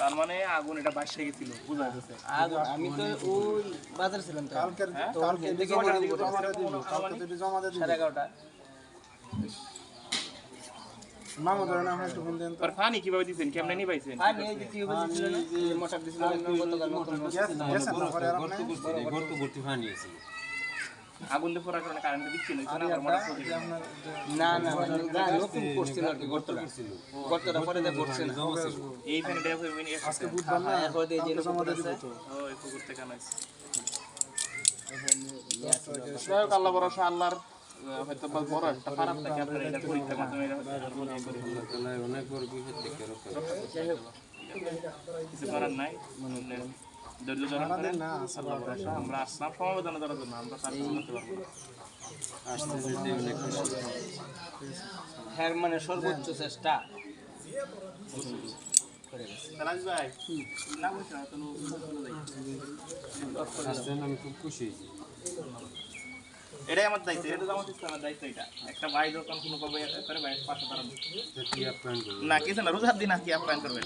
তার মানে আগুন এটা বাসে গেছিল বুঝা যাচ্ছে। আমি তো ওই বাজার ছিলাম তো কালকে জমা দিয়ে দিবি। 11:30 মামা ধরেন আমরা একটু ফোন দেন তো। আর পানি কিভাবে দিবেন কেমনে নি পাইছেন? আর এই যে টিউব দিছিল না এই মোটর দিছিল না গতকাল নতুন গেছেন না ঘরে আর আপনি? গর্ত ভর্তি পানি আছে। আগুন দিয়ে পড়ার কারণে কারেন্ট দিচ্ছিল না আমার মোটর চলে গেল। আপনার না না নতুন করছিল আর কি গর্তটা পরে দিয়ে পড়ছে না এই ফ্যান ডেভ হয়ে নিয়ে আজকে বুধবার না এখন এই যে জমা দিয়ে দিব তো। ওই পুকুর থেকে আনাইছে। যাই হোক আল্লাহ ভরসা আল্লাহর হয়তো বা বড় একটা খারাপ থাকে আপনার এটা পরীক্ষার মাধ্যমে এটা তাহলে অনেক বড় বিপদ থেকে রক্ষা করে। কিছু করার নাই ধৈর্য ধরা আমাদের না আসলে আল্লাহ ভরসা আমরা আসলাম সমবেদনা দেওয়ার জন্য আমরা কাজ করতে পারবো না। আসতে যেতে অনেক খুশি। হ্যাঁ মানে সর্বোচ্চ চেষ্টা তারাজ ভাই না বলছ না তো আসতে আমি খুব খুশি হয়েছি। এটাই আমার দায়িত্ব, এটা তো আমার ইসলামের দায়িত্ব। এটা একটা ভাই যখন কোনো করবে করে ভাই পাশে দাঁড়াবে তো কি আপ্যায়ন করবো? না কিছু না রোজার দিন আর কি আপ্যায়ন করবেন।